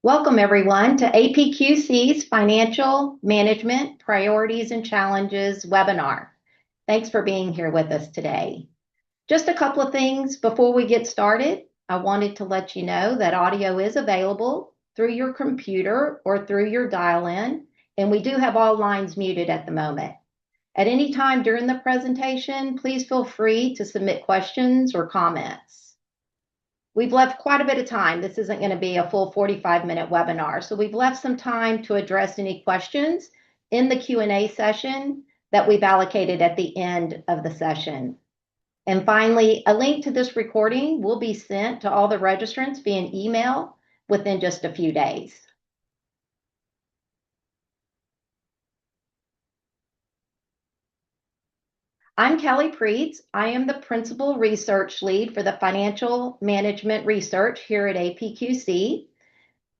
Welcome, everyone, to APQC's Financial Management Priorities and Challenges webinar. Thanks for being here with us today. Just a couple of things before we get started. I wanted to let you know that audio is available through your computer or through your dial-in, and we do have all lines muted at the moment. At any time during the presentation, please feel free to submit questions or comments. We've left quite a bit of time. This isn't going to be a full 45-minute webinar, so we've left some time to address any questions in the Q&A session that we've allocated at the end of the session. And finally, a link to this recording will be sent to all the registrants via email within just a few days. I'm Kelley Pruetz. I am the Principal Research Lead for the Financial Management Research here at APQC.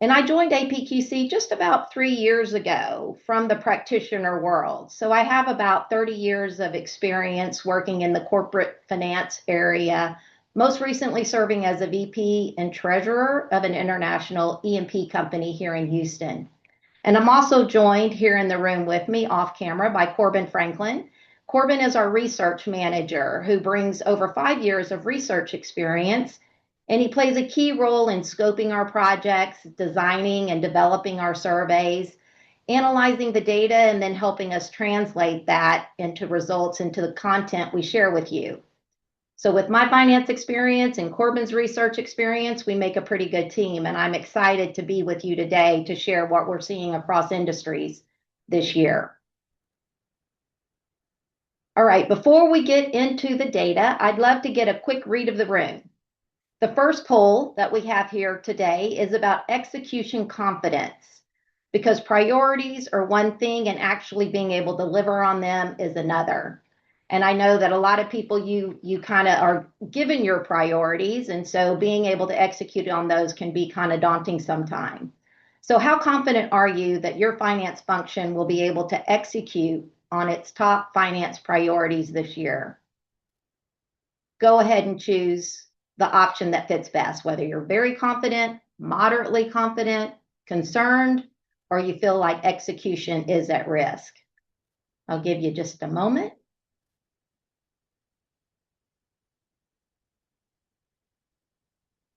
And I joined APQC just about 3 years ago from the practitioner world. So I have about 30 years of experience working in the corporate finance area, most recently serving as a VP and treasurer of an international E&P company here in Houston. And I'm also joined here in the room with me off camera by Corbin Franklin. Corbin is our research manager who brings over 5 years of research experience, and he plays a key role in scoping our projects, designing and developing our surveys, analyzing the data, and then helping us translate that into results into the content we share with you. So with my finance experience and Corbin's research experience, we make a pretty good team, and I'm excited to be with you today to share what we're seeing across industries this year. All right, before we get into the data, I'd love to get a quick read of the room. The first poll that we have here today is about execution confidence, because priorities are one thing and actually being able to deliver on them is another. And I know that a lot of people, you kind of are given your priorities, and so being able to execute on those can be kind of daunting sometimes. So how confident are you that your finance function will be able to execute on its top finance priorities this year? Go ahead and choose the option that fits best, whether you're very confident, moderately confident, concerned, or you feel like execution is at risk. I'll give you just a moment.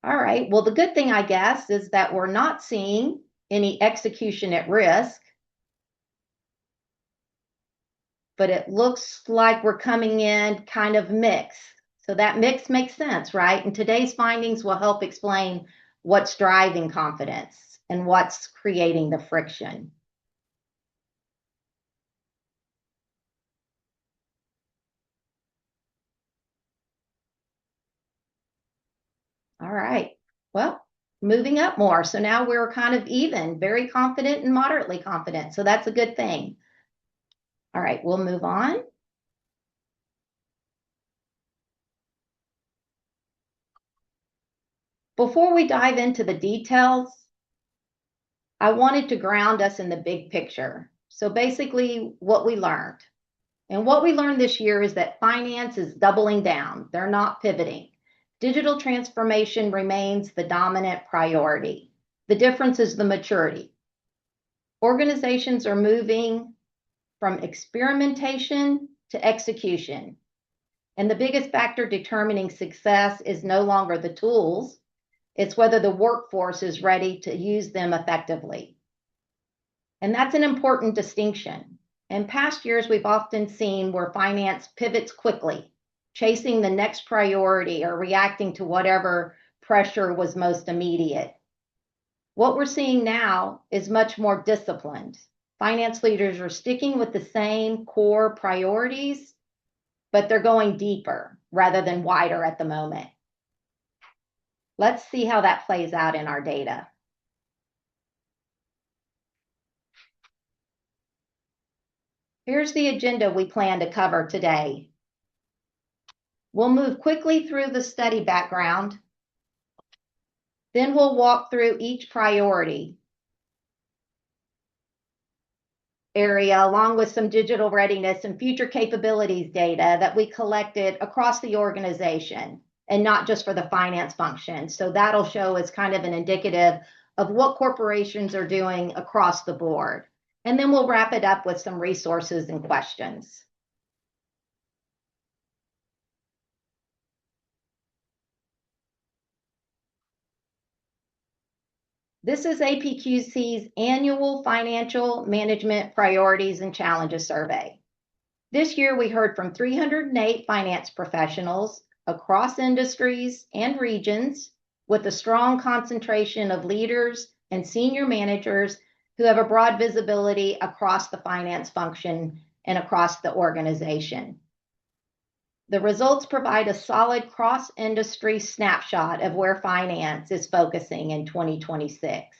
All right, well, the good thing, I guess, is that we're not seeing any execution at risk, but it looks like we're coming in kind of mixed. So that mix makes sense, right? And today's findings will help explain what's driving confidence and what's creating the friction. All right, well, moving up more. So now we're kind of even, very confident and moderately confident. So that's a good thing. All right, we'll move on. Before we dive into the details, I wanted to ground us in the big picture. So basically what we learned. And what we learned this year is that finance is doubling down. They're not pivoting. Digital transformation remains the dominant priority. The difference is the maturity. Organizations are moving from experimentation to execution. And the biggest factor determining success is no longer the tools, it's whether the workforce is ready to use them effectively. And that's an important distinction. In past years, we've often seen where finance pivots quickly, chasing the next priority or reacting to whatever pressure was most immediate. What we're seeing now is much more disciplined. Finance leaders are sticking with the same core priorities, but they're going deeper rather than wider at the moment. Let's see how that plays out in our data. Here's the agenda we plan to cover today. We'll move quickly through the study background. Then we'll walk through each priority. area, along with some digital readiness and future capabilities data that we collected across the organization and not just for the finance function. So that'll show as kind of an indicative of what corporations are doing across the board. And then we'll wrap it up with some resources and questions. This is APQC's annual Financial Management Priorities and Challenges Survey. This year, we heard from 308 finance professionals across industries and regions with a strong concentration of leaders and senior managers who have a broad visibility across the finance function and across the organization. The results provide a solid cross-industry snapshot of where finance is focusing in 2026.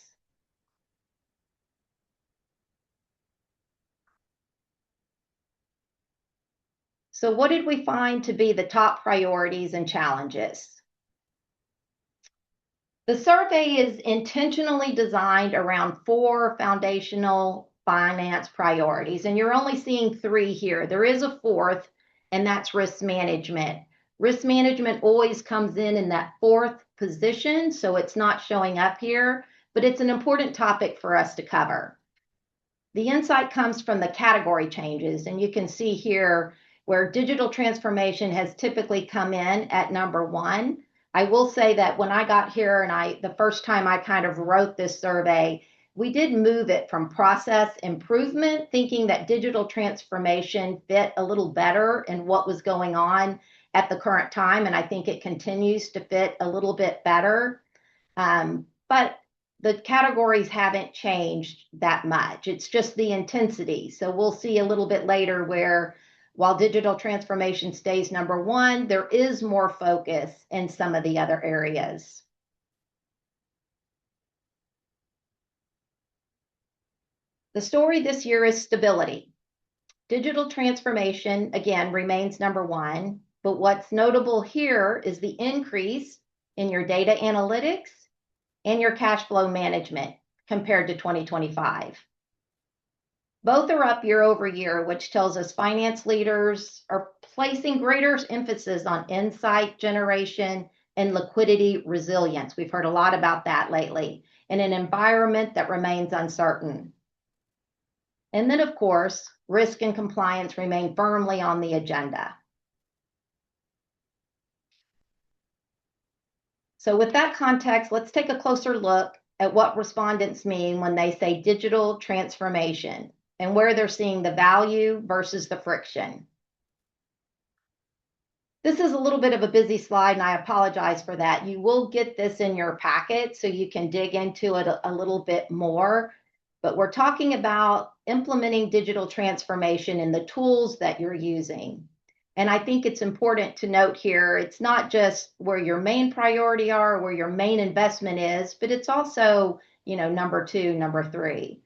So what did we find to be the top priorities and challenges? The survey is intentionally designed around 4 foundational finance priorities, and you're only seeing 3 here. There is a 4th, and that's risk management. Risk management always comes in that 4th position, so it's not showing up here, but it's an important topic for us to cover. The insight comes from the category changes, and you can see here where digital transformation has typically come in at number 1. I will say that when I got here and the first time I kind of wrote this survey, we did move it from process improvement, thinking that digital transformation fit a little better in what was going on at the current time. And I think it continues to fit a little bit better. But the categories haven't changed that much. It's just the intensity. So we'll see a little bit later where while digital transformation stays number 1, there is more focus in some of the other areas. The story this year is stability. Digital transformation, again, remains number 1, but what's notable here is the increase in your data analytics and your cash flow management compared to 2025. Both are up year over year, which tells us finance leaders are placing greater emphasis on insight generation and liquidity resilience. We've heard a lot about that lately in an environment that remains uncertain. And then, of course, risk and compliance remain firmly on the agenda. So with that context, let's take a closer look at what respondents mean when they say digital transformation and where they're seeing the value versus the friction. This is a little bit of a busy slide, and I apologize for that. You will get this in your packet so you can dig into it a little bit more. But we're talking about implementing digital transformation in the tools that you're using. And I think it's important to note here, it's not just where your main priority are, or where your main investment is, but it's also, number 2, number 3.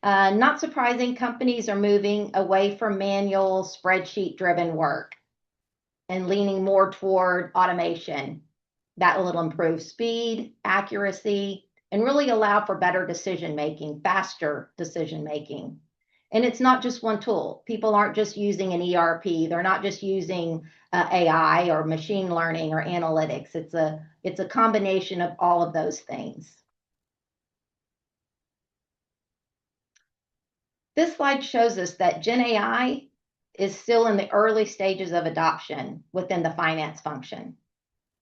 Not surprising, companies are moving away from manual spreadsheet-driven work and leaning more toward automation. That will improve speed, accuracy, and really allow for better decision-making, faster decision-making. And it's not just one tool. People aren't just using an ERP. They're not just using AI or machine learning or analytics. It's a combination of all of those things. This slide shows us that Gen AI is still in the early stages of adoption within the finance function.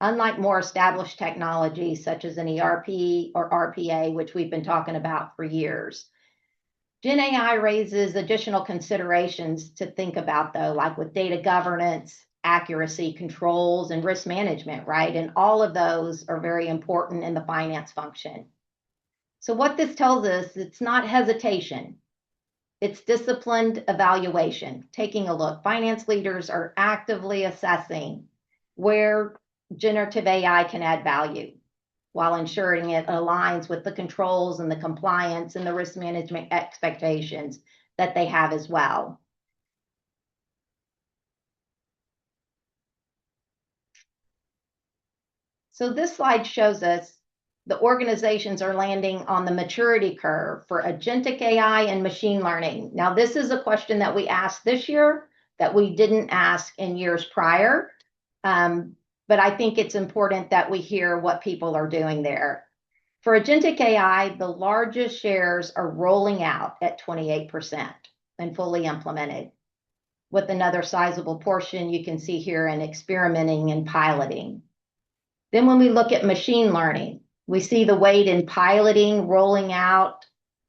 Unlike more established technologies such as an ERP or RPA, which we've been talking about for years, Gen AI raises additional considerations to think about, though, like with data governance, accuracy, controls, and risk management, right? And all of those are very important in the finance function. So what this tells us, it's not hesitation. It's disciplined evaluation, taking a look. Finance leaders are actively assessing where generative AI can add value while ensuring it aligns with the controls and the compliance and the risk management expectations that they have as well. So this slide shows us the organizations are landing on the maturity curve for agentic AI and machine learning. Now, this is a question that we asked this year that we didn't ask in years prior. But I think it's important that we hear what people are doing there. For agentic AI, the largest shares are rolling out at 28% and fully implemented, with another sizable portion you can see here in experimenting and piloting. Then when we look at machine learning, we see the weight in piloting, rolling out,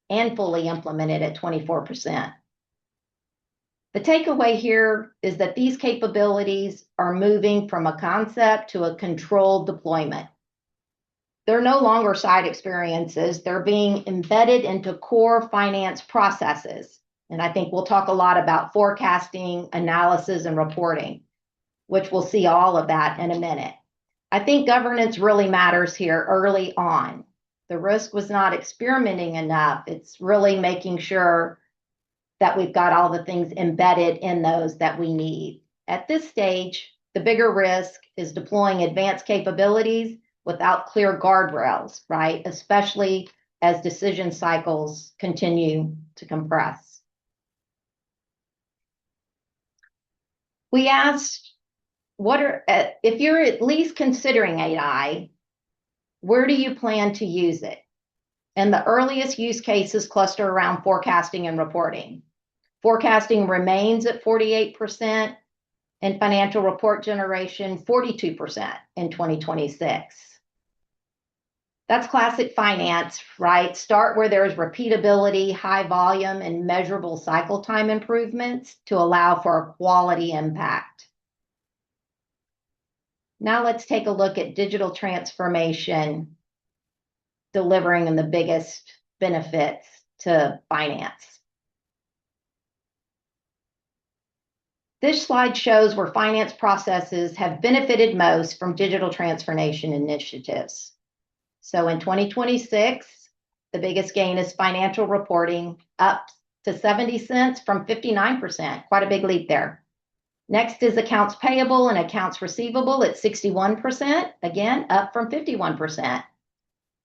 and fully implemented at 24%. The takeaway here is that these capabilities are moving from a concept to a controlled deployment. They're no longer side experiences. They're being embedded into core finance processes. And I think we'll talk a lot about forecasting, analysis, and reporting, which we'll see all of that in a minute. I think governance really matters here early on. The risk was not experimenting enough. It's really making sure that we've got all the things embedded in those that we need. At this stage, the bigger risk is deploying advanced capabilities without clear guardrails, right? Especially as decision cycles continue to compress. We asked, if you're at least considering AI, where do you plan to use it? And the earliest use cases cluster around forecasting and reporting. Forecasting remains at 48%, and financial report generation 42% in 2026. That's classic finance, right? Start where there's repeatability, high volume, and measurable cycle time improvements to allow for a quality impact. Now let's take a look at digital transformation delivering the biggest benefits to finance. This slide shows where finance processes have benefited most from digital transformation initiatives. So in 2026, the biggest gain is financial reporting, up to 70 cents from 59%, quite a big leap there. Next is accounts payable and accounts receivable at 61%, again, up from 51%,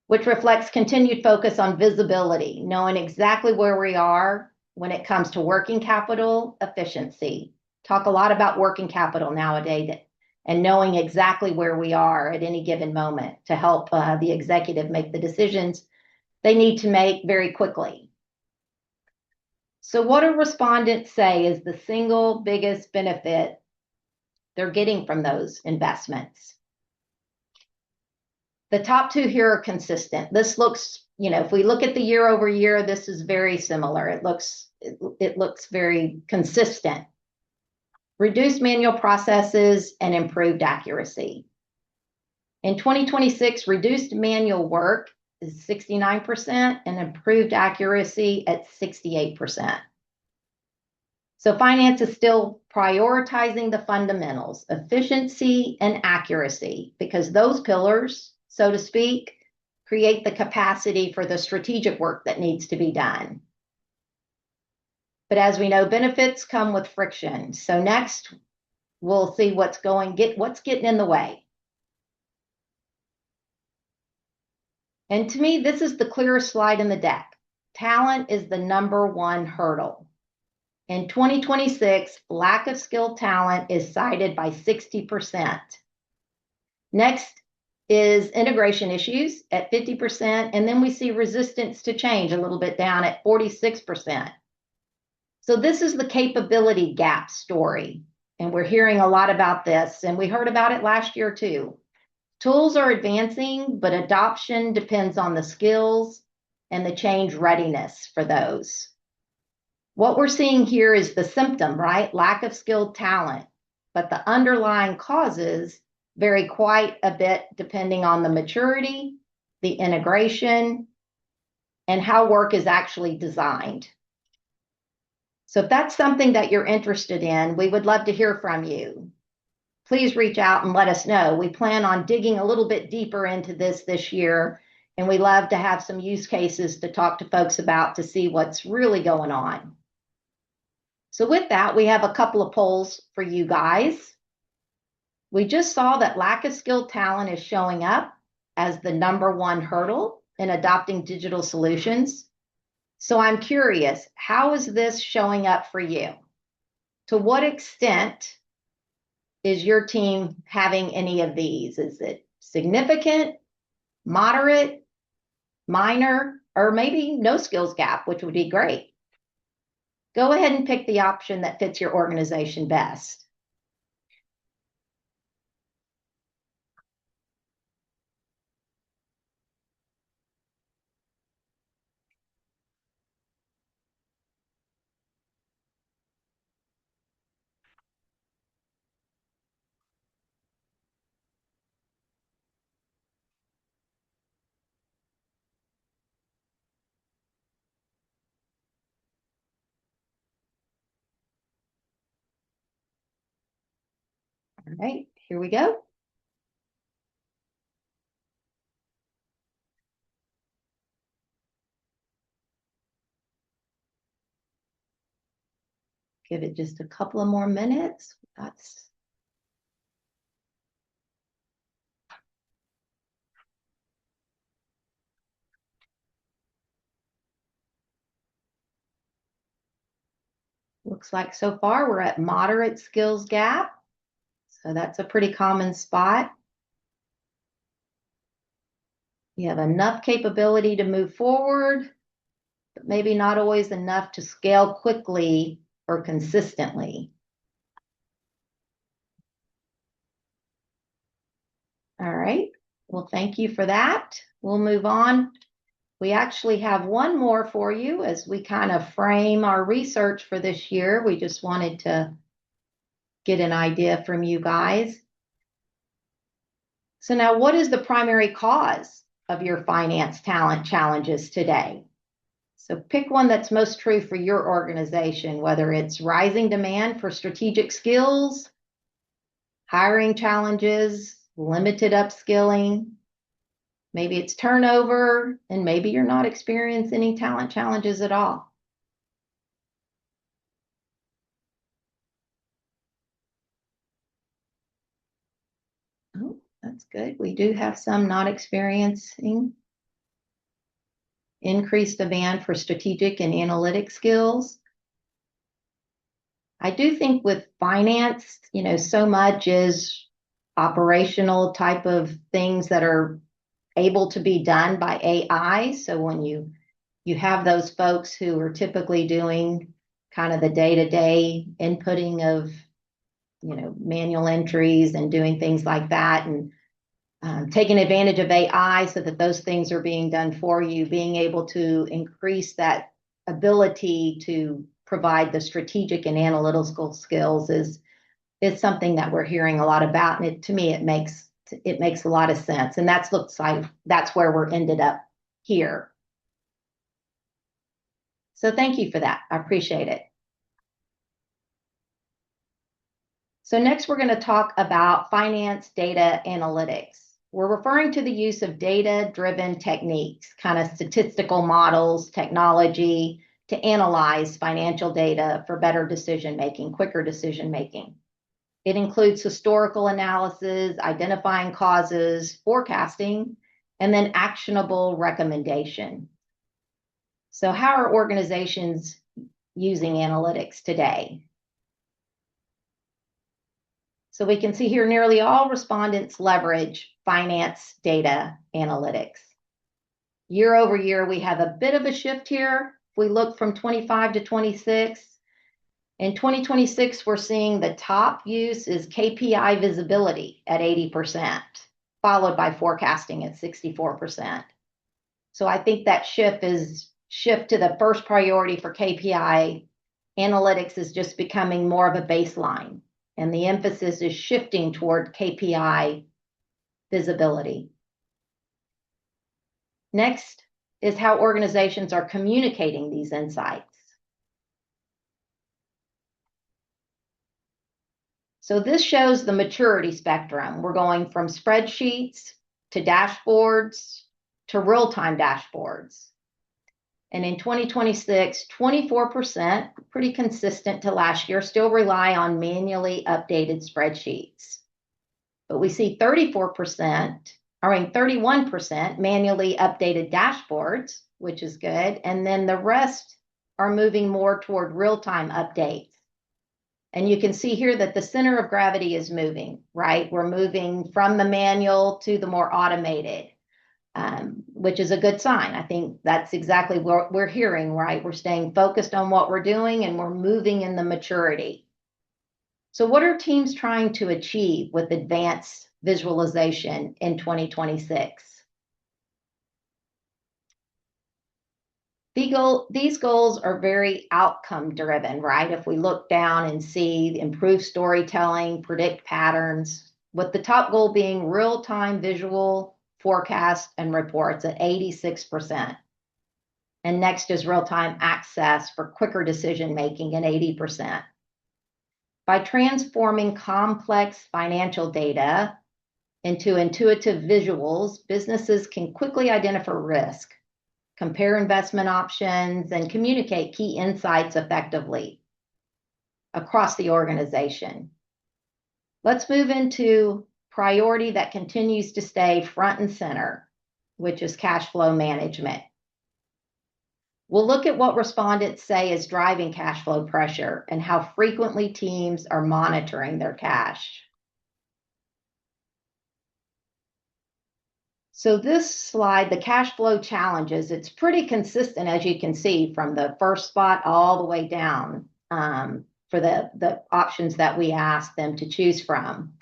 which reflects continued focus on visibility, knowing exactly where we are when it comes to working capital efficiency. Talk a lot about working capital nowadays and knowing exactly where we are at any given moment to help the executive make the decisions they need to make very quickly. So what do respondents say is the single biggest benefit they're getting from those investments? The top two here are consistent. This looks, if we look at the year over year, this is very similar. It looks very consistent. Reduced manual processes and improved accuracy. In 2026, reduced manual work is 69% and improved accuracy at 68%. So finance is still prioritizing the fundamentals, efficiency and accuracy, because those pillars, so to speak, create the capacity for the strategic work that needs to be done. But as we know, benefits come with friction. So next, we'll see what's getting in the way. And to me, this is the clearest slide in the deck. Talent is the number one hurdle. In 2026, lack of skilled talent is cited by 60%. Next is integration issues at 50%, and then we see resistance to change a little bit down at 46%. So this is the capability gap story, and we're hearing a lot about this, and we heard about it last year too. Tools are advancing, but adoption depends on the skills and the change readiness for those. What we're seeing here is the symptom, right? Lack of skilled talent, but the underlying causes vary quite a bit depending on the maturity, the integration, and how work is actually designed. So if that's something that you're interested in, we would love to hear from you. Please reach out and let us know. We plan on digging a little bit deeper into this year, and we love to have some use cases to talk to folks about to see what's really going on. So with that, we have a couple of polls for you guys. We just saw that lack of skilled talent is showing up as the #1 hurdle in adopting digital solutions. So I'm curious, how is this showing up for you? To what extent is your team having any of these? Is it significant, moderate, minor, or maybe no skills gap, which would be great? Go ahead and pick the option that fits your organization best. All right, here we go. Give it just a couple of more minutes. That's looks like so far we're at moderate skills gap. So that's a pretty common spot. You have enough capability to move forward, but maybe not always enough to scale quickly or consistently. All right, well, thank you for that. We'll move on. We actually have one more for you as we kind of frame our research for this year. We just wanted to get an idea from you guys. So now, what is the primary cause of your finance talent challenges today? So pick one that's most true for your organization, whether it's rising demand for strategic skills, hiring challenges, limited upskilling, maybe it's turnover, and maybe you're not experiencing any talent challenges at all. Oh, that's good. We do have some not experiencing increased demand for strategic and analytic skills. I do think with finance, so much is operational type of things that are able to be done by AI. So when you have those folks who are typically doing kind of the day-to-day inputting of manual entries and doing things like that, and taking advantage of AI so that those things are being done for you, being able to increase that ability to provide the strategic and analytical skills is something that we're hearing a lot about. And to me, it makes a lot of sense. And looks like that's where we're ended up here. So thank you for that. I appreciate it. So next, we're going to talk about finance data analytics. We're referring to the use of data-driven techniques, kind of statistical models, technology, to analyze financial data for better decision-making, quicker decision-making. It includes historical analysis, identifying causes, forecasting, and then actionable recommendation. So how are organizations using analytics today? So we can see here nearly all respondents leverage finance data analytics. Year over year, we have a bit of a shift here. If we look from 25 to 26, in 2026, we're seeing the top use is KPI visibility at 80%, followed by forecasting at 64%. So I think that shift to the first priority for KPI analytics is just becoming more of a baseline, and the emphasis is shifting toward KPI visibility. Next is how organizations are communicating these insights. So this shows the maturity spectrum. We're going from spreadsheets to dashboards to real-time dashboards. And in 2026, 24%, pretty consistent to last year, still rely on manually updated spreadsheets. But we see 34% 31% manually updated dashboards, which is good. And then the rest are moving more toward real-time updates. And you can see here that the center of gravity is moving, right? We're moving from the manual to the more automated, which is a good sign. I think that's exactly what we're hearing, right? We're staying focused on what we're doing and we're moving in the maturity. So what are teams trying to achieve with advanced visualization in 2026? These goals are very outcome driven, right? If we look down and see improved storytelling, predict patterns, with the top goal being real-time visual forecasts and reports at 86%. And next is real-time access for quicker decision making at 80%. By transforming complex financial data into intuitive visuals, businesses can quickly identify risk, compare investment options, and communicate key insights effectively across the organization. Let's move into priority that continues to stay front and center, which is cash flow management. We'll look at what respondents say is driving cash flow pressure and how frequently teams are monitoring their cash. So this slide, the cash flow challenges, it's pretty consistent, as you can see, from the first spot all the way down for the options that we asked them to choose from.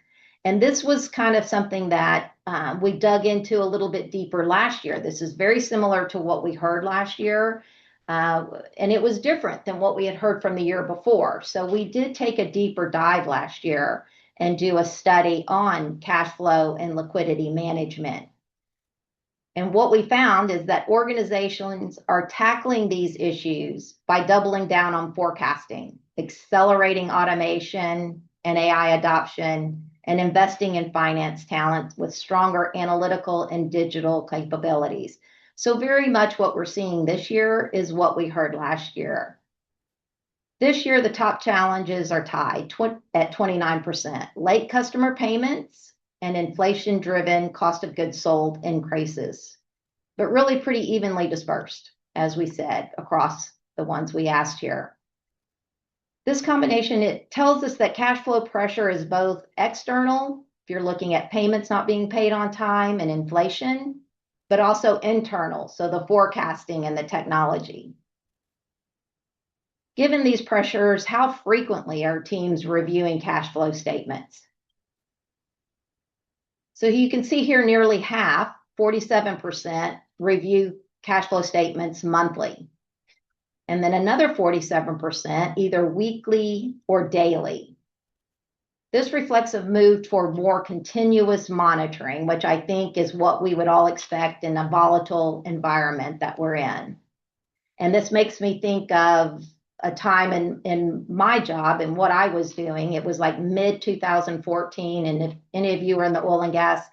And this was kind of something that we dug into a little bit deeper last year. This is very similar to what we heard last year. And it was different than what we had heard from the year before. So we did take a deeper dive last year and do a study on cash flow and liquidity management. And what we found is that organizations are tackling these issues by doubling down on forecasting, accelerating automation and AI adoption, and investing in finance talent with stronger analytical and digital capabilities. So very much what we're seeing this year is what we heard last year. This year, the top challenges are tied at 29%, late customer payments and inflation-driven cost of goods sold increases, but really pretty evenly dispersed, as we said, across the ones we asked here. This combination, it tells us that cash flow pressure is both external, if you're looking at payments not being paid on time and inflation, but also internal, so the forecasting and the technology. Given these pressures, how frequently are teams reviewing cash flow statements? So you can see here nearly half, 47%, review cash flow statements monthly. And then another 47% either weekly or daily. This reflects a move toward more continuous monitoring, which I think is what we would all expect in a volatile environment that we're in. And this makes me think of a time in my job and what I was doing. It was like mid-2014, and if any of you are in the oil and gas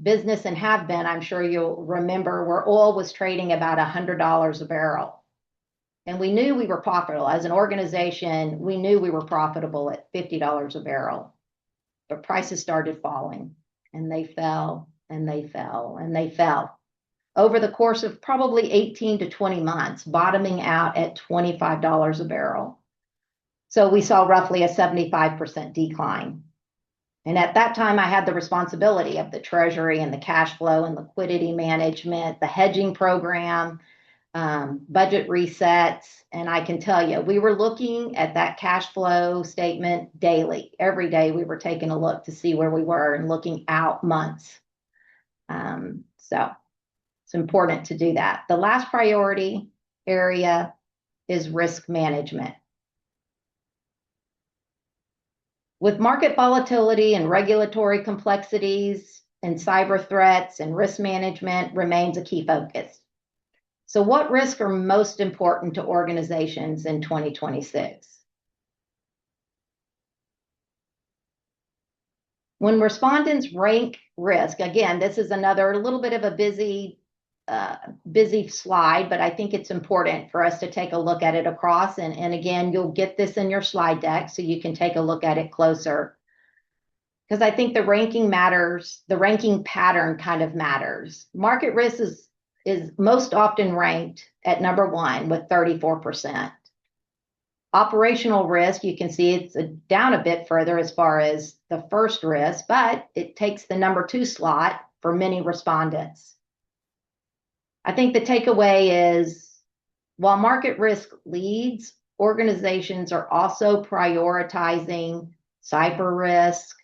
business and have been, I'm sure you'll remember where oil was trading about $100 a barrel. And we knew we were profitable. As an organization, we knew we were profitable at $50 a barrel. But prices started falling, and they fell, and they fell, and they fell over the course of probably 18 to 20 months, bottoming out at $25 a barrel. So we saw roughly a 75% decline. And at that time, I had the responsibility of the treasury and the cash flow and liquidity management, the hedging program, budget resets. And I can tell you, we were looking at that cash flow statement daily. Every day we were taking a look to see where we were and looking out months. So it's important to do that. The last priority area is risk management. With market volatility and regulatory complexities and cyber threats, and risk management remains a key focus. So what risks are most important to organizations in 2026? When respondents rank risk, again, this is another little bit of a busy slide, but I think it's important for us to take a look at it across. And again, you'll get this in your slide deck so you can take a look at it closer. because I think the ranking matters. The ranking pattern kind of matters. Market risk is most often ranked at number 1 with 34%. Operational risk, you can see it's down a bit further as far as the first risk, but it takes the number 2 slot for many respondents. I think the takeaway is while market risk leads, organizations are also prioritizing cyber risk,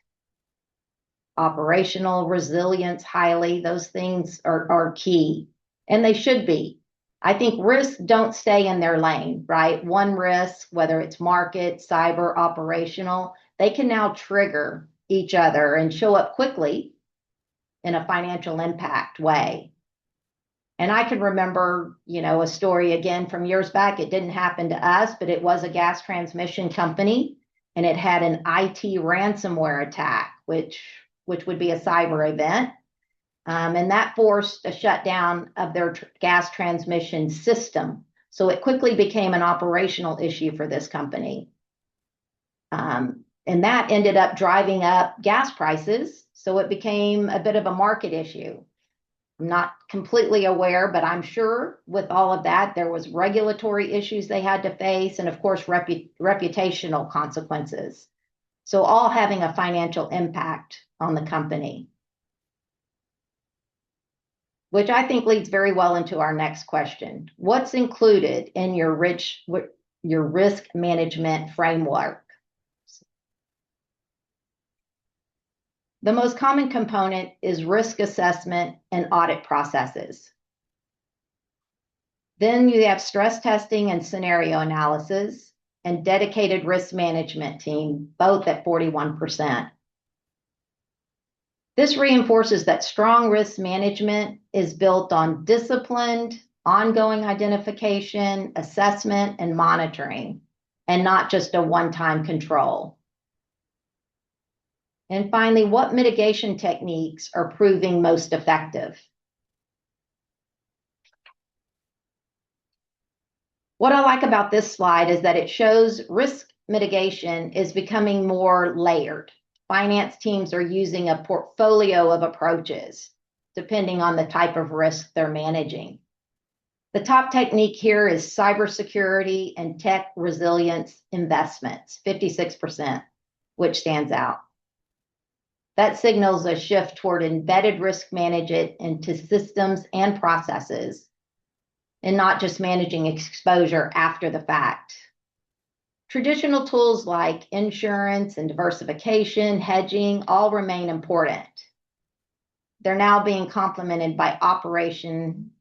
operational resilience highly. Those things are key, and they should be. I think risks don't stay in their lane, right? One risk, whether it's market, cyber, operational, they can now trigger each other and show up quickly in a financial impact way. And I can remember, a story again from years back. It didn't happen to us, but it was a gas transmission company, and it had an IT ransomware attack, which would be a cyber event. And that forced a shutdown of their gas transmission system. So it quickly became an operational issue for this company. And that ended up driving up gas prices. So it became a bit of a market issue. I'm not completely aware, but I'm sure with all of that, there was regulatory issues they had to face, and of course, reputational consequences. So all having a financial impact on the company, which I think leads very well into our next question. What's included in your risk management framework? The most common component is risk assessment and audit processes. Then you have stress testing and scenario analysis and dedicated risk management team, both at 41%. This reinforces that strong risk management is built on disciplined, ongoing identification, assessment, and monitoring, and not just a one-time control. And finally, what mitigation techniques are proving most effective? What I like about this slide is that it shows risk mitigation is becoming more layered. Finance teams are using a portfolio of approaches depending on the type of risk they're managing. The top technique here is cybersecurity and tech resilience investments, 56%, which stands out. That signals a shift toward embedded risk management into systems and processes, and not just managing exposure after the fact. Traditional tools like insurance and diversification, hedging, all remain important. They're now being complemented by operation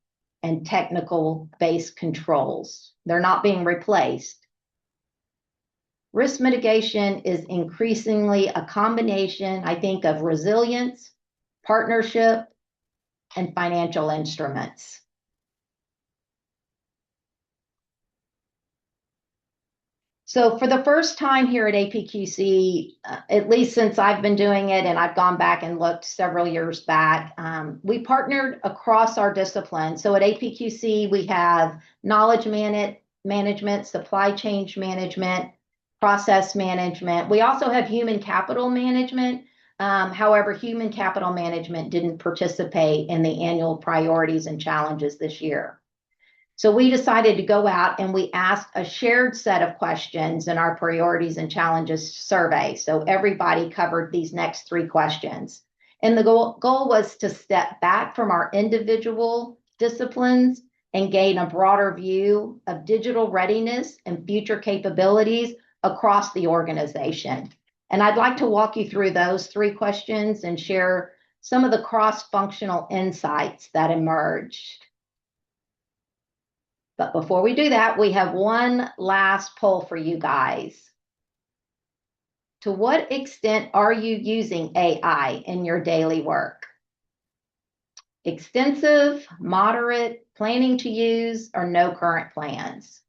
and technical-based controls. They're not being replaced. Risk mitigation is increasingly a combination, I think, of resilience, partnership, and financial instruments. So for the first time here at APQC, at least since I've been doing it, and I've gone back and looked several years back, we partnered across our discipline. So at APQC, we have knowledge management, supply chain management, process management. We also have human capital management. However, human capital management didn't participate in the annual priorities and challenges this year. So we decided to go out and we asked a shared set of questions in our priorities and challenges survey. So everybody covered these next 3 questions. And the goal was to step back from our individual disciplines and gain a broader view of digital readiness and future capabilities across the organization. And I'd like to walk you through those 3 questions and share some of the cross-functional insights that emerged. But before we do that, we have one last poll for you guys. To what extent are you using AI in your daily work? Extensive, moderate, planning to use, or no current plans?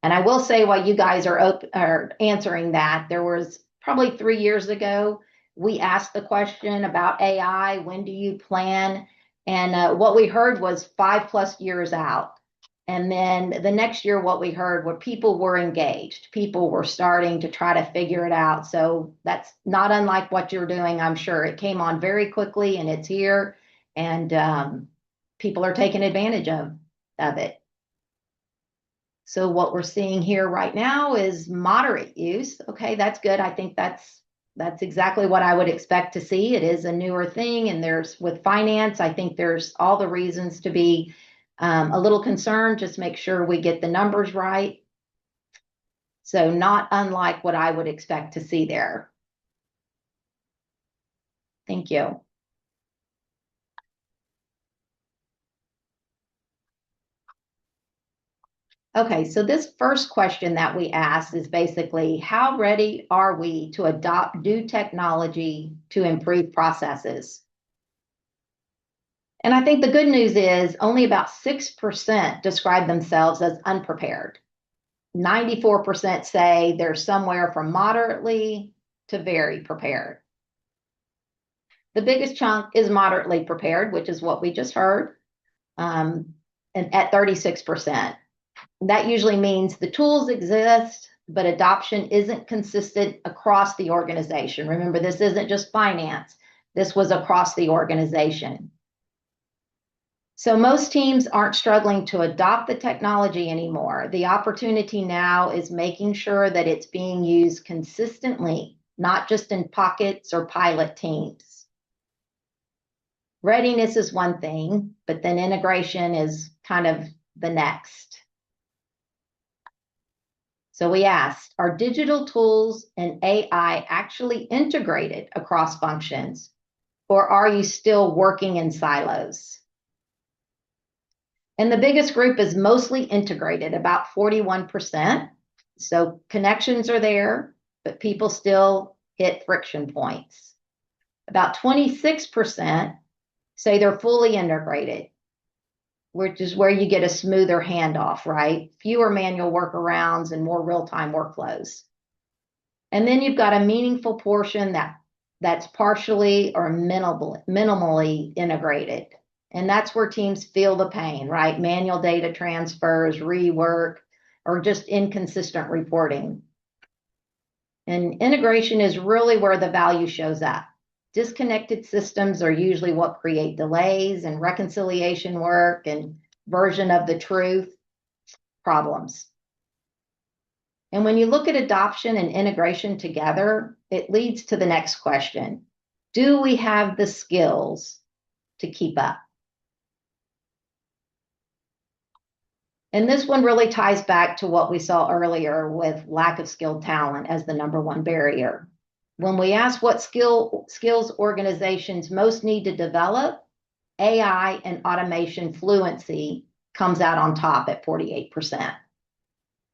And I will say, while you guys are answering that, there was probably 3 years ago, we asked the question about AI, when do you plan? And what we heard was 5+ years out. And then the next year, what we heard were people were engaged. People were starting to try to figure it out. So that's not unlike what you're doing, I'm sure. It came on very quickly and it's here, and people are taking advantage of it. So what we're seeing here right now is moderate use. Okay, that's good. I think that's exactly what I would expect to see. It is a newer thing, and there's with finance, I think there's all the reasons to be a little concerned. Just make sure we get the numbers right. So not unlike what I would expect to see there. Thank you. Okay, so this first question that we asked is basically, how ready are we to adopt new technology to improve processes? And I think the good news is only about 6% describe themselves as unprepared. 94% say they're somewhere from moderately to very prepared. The biggest chunk is moderately prepared, which is what we just heard, and at 36%. That usually means the tools exist, but adoption isn't consistent across the organization. Remember, this isn't just finance. This was across the organization. So most teams aren't struggling to adopt the technology anymore. The opportunity now is making sure that it's being used consistently, not just in pockets or pilot teams. Readiness is one thing, but then integration is kind of the next. So we asked, are digital tools and AI actually integrated across functions, or are you still working in silos? And the biggest group is mostly integrated, about 41%. So connections are there, but people still hit friction points. About 26% say they're fully integrated, which is where you get a smoother handoff, right? Fewer manual workarounds and more real-time workflows. And then you've got a meaningful portion that's partially or minimally integrated. And that's where teams feel the pain, right? Manual data transfers, rework, or just inconsistent reporting. And integration is really where the value shows up. Disconnected systems are usually what create delays and reconciliation work and version of the truth problems. And when you look at adoption and integration together, it leads to the next question. Do we have the skills to keep up? And this one really ties back to what we saw earlier with lack of skilled talent as the number one barrier. When we ask what skills organizations most need to develop, AI and automation fluency comes out on top at 48%.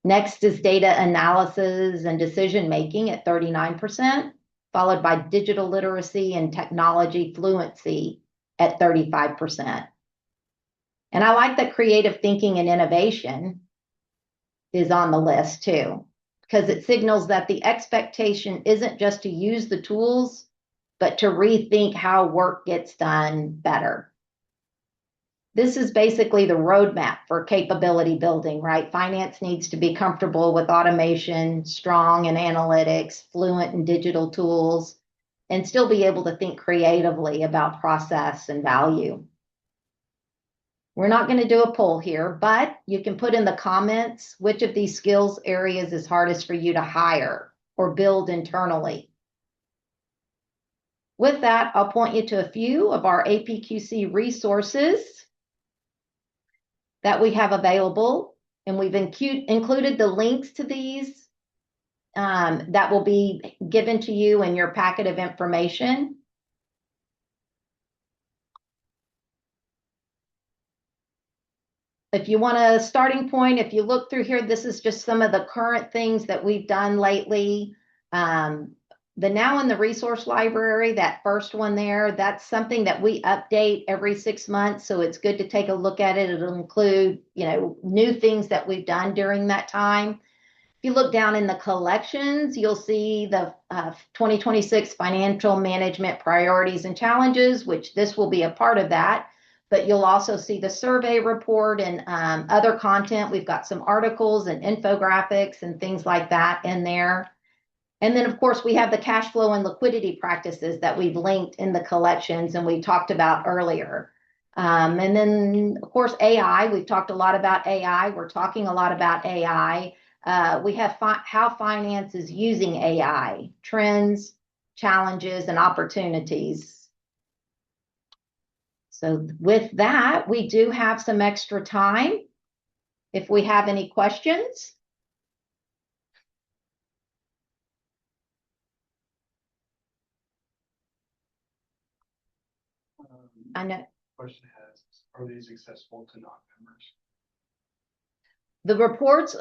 Next is data analysis and decision making at 39%, followed by digital literacy and technology fluency at 35%. And I like that creative thinking and innovation is on the list too, because it signals that the expectation isn't just to use the tools, but to rethink how work gets done better. This is basically the roadmap for capability building, right? Finance needs to be comfortable with automation, strong in analytics, fluent in digital tools, and still be able to think creatively about process and value. We're not going to do a poll here, but you can put in the comments which of these skills areas is hardest for you to hire or build internally. With that, I'll point you to a few of our APQC resources that we have available, and we've included the links to these that will be given to you in your packet of information. If you want a starting point, if you look through here, this is just some of the current things that we've done lately. The Now in the Resource Library, that first one there, that's something that we update every 6 months. So it's good to take a look at it. It'll include, new things that we've done during that time. If you look down in the collections, you'll see the 2026 Financial Management Priorities and Challenges, which this will be a part of that. but you'll also see the survey report and other content. We've got some articles and infographics and things like that in there. And then, of course, we have the cash flow and liquidity practices that we've linked in the collections and we talked about earlier. And then, of course, AI. We've talked a lot about AI. We're talking a lot about AI. We have how finance is using AI, trends, challenges, and opportunities. So with that, we do have some extra time if we have any questions. I know. Question has, are these accessible to non-members? The reports,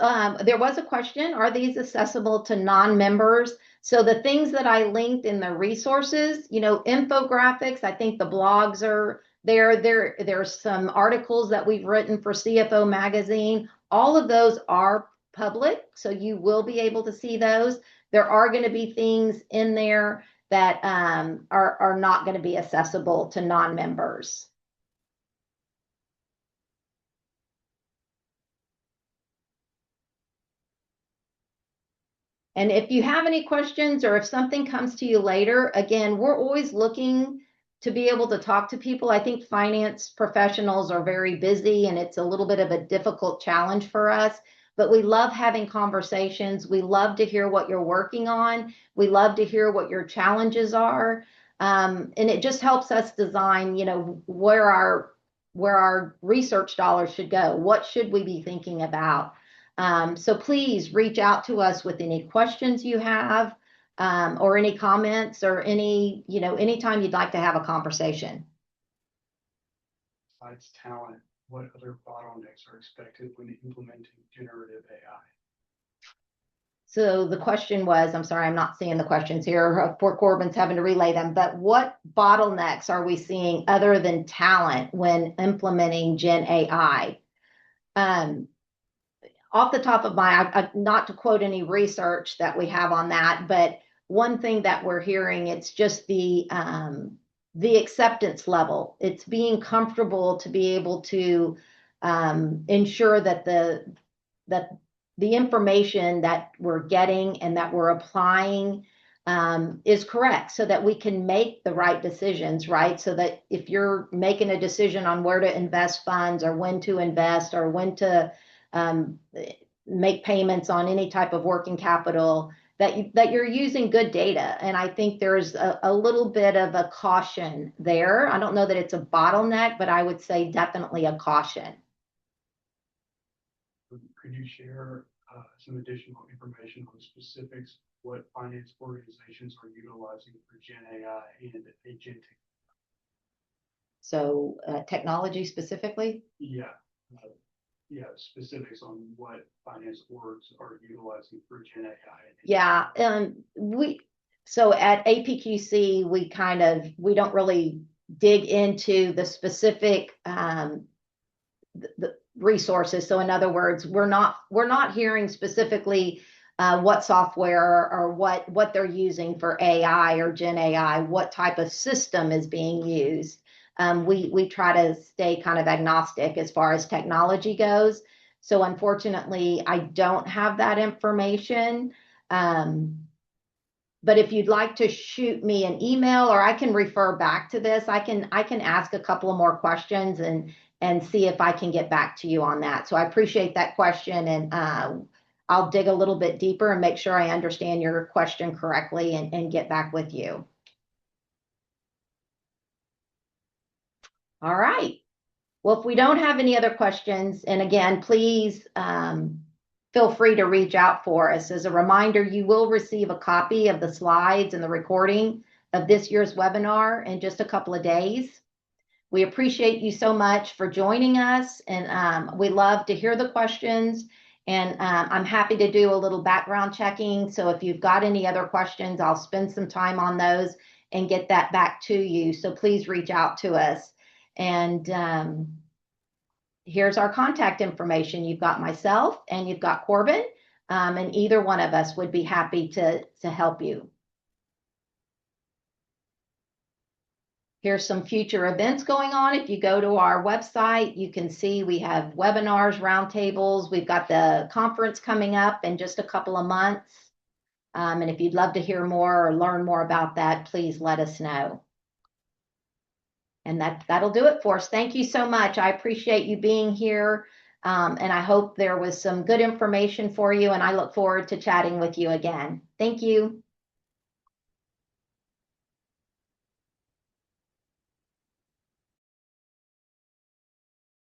there was a question, are these accessible to non-members? So the things that I linked in the resources, infographics, I think the blogs are there. There's some articles that we've written for CFO Magazine. All of those are public, so you will be able to see those. There are going to be things in there that are not going to be accessible to non-members. And if you have any questions or if something comes to you later, again, we're always looking to be able to talk to people. I think finance professionals are very busy and it's a little bit of a difficult challenge for us, but we love having conversations. We love to hear what you're working on. We love to hear what your challenges are. And it just helps us design, where our research dollars should go. What should we be thinking about? So please reach out to us with any questions you have, or any comments or anytime you'd like to have a conversation. Besides talent, what other bottlenecks are expected when implementing generative AI? So the question was, I'm sorry, I'm not seeing the questions here. Poor Corbin's having to relay them, but what bottlenecks are we seeing other than talent when implementing Gen AI? Off the top of my, not to quote any research that we have on that, but one thing that we're hearing, it's just the acceptance level. It's being comfortable to be able to ensure that the information that we're getting and that we're applying is correct, so that we can make the right decisions, right? So that if you're making a decision on where to invest funds or when to invest or when to make payments on any type of working capital, that you're using good data. And I think there's a little bit of a caution there. I don't know that it's a bottleneck, but I would say definitely a caution. Could you share some additional information on specifics, what finance organizations are utilizing for Gen AI and agentic? So technology specifically? Yeah. Specifics on what finance orgs are utilizing for Gen AI. Yeah, so at APQC we don't really dig into the specific the resources. So in other words, we're not hearing specifically what software or what they're using for AI or Gen AI, what type of system is being used. We try to stay kind of agnostic as far as technology goes. So unfortunately, I don't have that information. But if you'd like to shoot me an email, or I can refer back to this, I can ask a couple of more questions and see if I can get back to you on that. So I appreciate that question, and I'll dig a little bit deeper and make sure I understand your question correctly and get back with you. All right. Well, if we don't have any other questions, and again, please feel free to reach out for us. As a reminder, you will receive a copy of the slides and the recording of this year's webinar in just a couple of days. We appreciate you so much for joining us, and we love to hear the questions, and I'm happy to do a little background checking. So if you've got any other questions, I'll spend some time on those and get that back to you. So please reach out to us. And here's our contact information. You've got myself and you've got Corbin, and either one of us would be happy to help you. Here's some future events going on. If you go to our website, you can see we have webinars, roundtables. We've got the conference coming up in just a couple of months. And if you'd love to hear more or learn more about that, please let us know. And that'll do it for us. Thank you so much. I appreciate you being here. And I hope there was some good information for you. And I look forward to chatting with you again. Thank you.